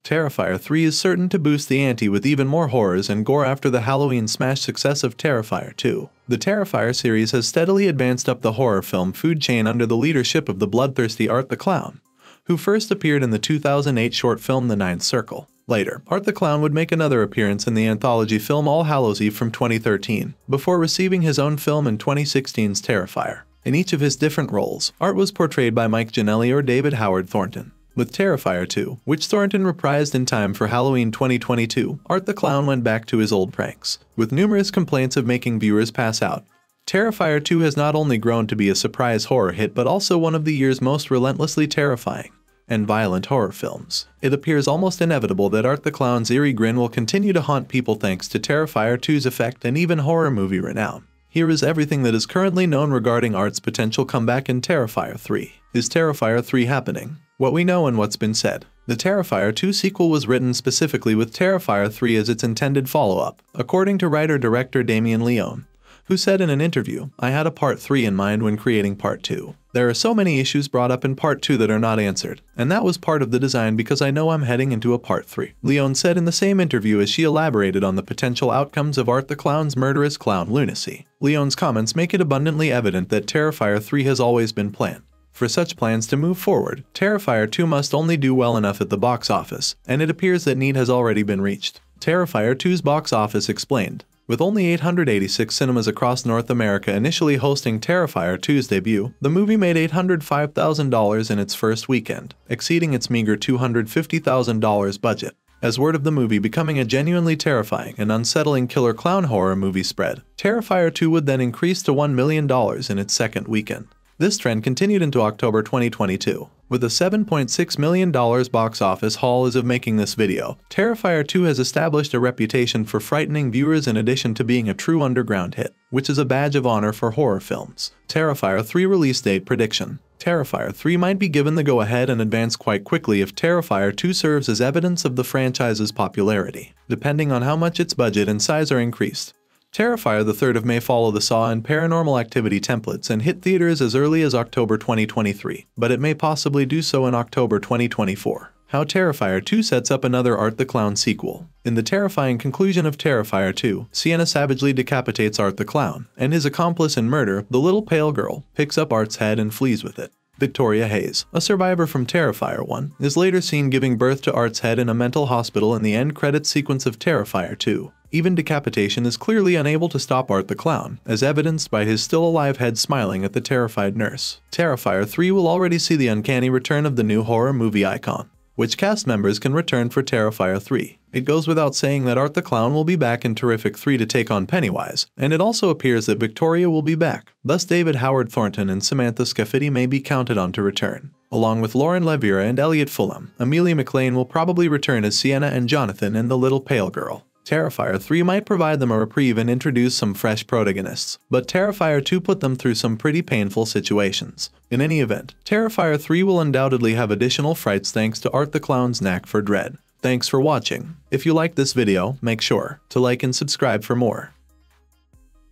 Terrifier 3 is certain to boost the ante with even more horrors and gore after the Halloween smash success of Terrifier 2. The Terrifier series has steadily advanced up the horror film food chain under the leadership of the bloodthirsty Art the Clown, who first appeared in the 2008 short film The Ninth Circle. Later, Art the Clown would make another appearance in the anthology film All Hallows Eve from 2013, before receiving his own film in 2016's Terrifier. In each of his different roles, Art was portrayed by Mike Giannelli or David Howard Thornton. With Terrifier 2, which Thornton reprised in time for Halloween 2022, Art the Clown went back to his old pranks, with numerous complaints of making viewers pass out. Terrifier 2 has not only grown to be a surprise horror hit but also one of the year's most relentlessly terrifying and violent horror films. It appears almost inevitable that Art the Clown's eerie grin will continue to haunt people thanks to Terrifier 2's effect and even horror movie renown. Here is everything that is currently known regarding Art's potential comeback in Terrifier 3. Is Terrifier 3 happening? What we know and what's been said. The Terrifier 2 sequel was written specifically with Terrifier 3 as its intended follow-up, according to writer-director Damien Leone, who said in an interview, "I had a part 3 in mind when creating part 2. There are so many issues brought up in part 2 that are not answered, and that was part of the design because I know I'm heading into a part 3. Leone said in the same interview as she elaborated on the potential outcomes of Art the Clown's murderous clown lunacy. Leone's comments make it abundantly evident that Terrifier 3 has always been planned. For such plans to move forward, Terrifier 2 must only do well enough at the box office, and it appears that need has already been reached. Terrifier 2's box office explained. With only 886 cinemas across North America initially hosting Terrifier 2's debut, the movie made $805,000 in its first weekend, exceeding its meager $250,000 budget. As word of the movie becoming a genuinely terrifying and unsettling killer clown horror movie spread, Terrifier 2 would then increase to $1 million in its second weekend. This trend continued into October 2022. With a $7.6 million box office haul as of making this video, Terrifier 2 has established a reputation for frightening viewers in addition to being a true underground hit, which is a badge of honor for horror films. Terrifier 3 release date prediction. Terrifier 3 might be given the go-ahead and advance quite quickly if Terrifier 2 serves as evidence of the franchise's popularity, depending on how much its budget and size are increased. Terrifier the 3rd of May follow the Saw and Paranormal Activity templates and hit theaters as early as October 2023, but it may possibly do so in October 2024. How Terrifier 2 sets up another Art the Clown sequel. In the terrifying conclusion of Terrifier 2, Sienna savagely decapitates Art the Clown, and his accomplice in murder, the little pale girl, picks up Art's head and flees with it. Victoria Hayes, a survivor from Terrifier 1, is later seen giving birth to Art's head in a mental hospital in the end credits sequence of Terrifier 2. Even decapitation is clearly unable to stop Art the Clown, as evidenced by his still-alive head smiling at the terrified nurse. Terrifier 3 will already see the uncanny return of the new horror movie icon. Which cast members can return for Terrifier 3? It goes without saying that Art the Clown will be back in Terrific 3 to take on Pennywise, and it also appears that Victoria will be back. Thus David Howard Thornton and Samantha Scafidi may be counted on to return. Along with Lauren Levira and Elliot Fulham, Amelia McLean will probably return as Sienna and Jonathan and the little pale girl. Terrifier 3 might provide them a reprieve and introduce some fresh protagonists, but Terrifier 2 put them through some pretty painful situations. In any event, Terrifier 3 will undoubtedly have additional frights thanks to Art the Clown's knack for dread. Thanks for watching. If you liked this video, make sure to like and subscribe for more.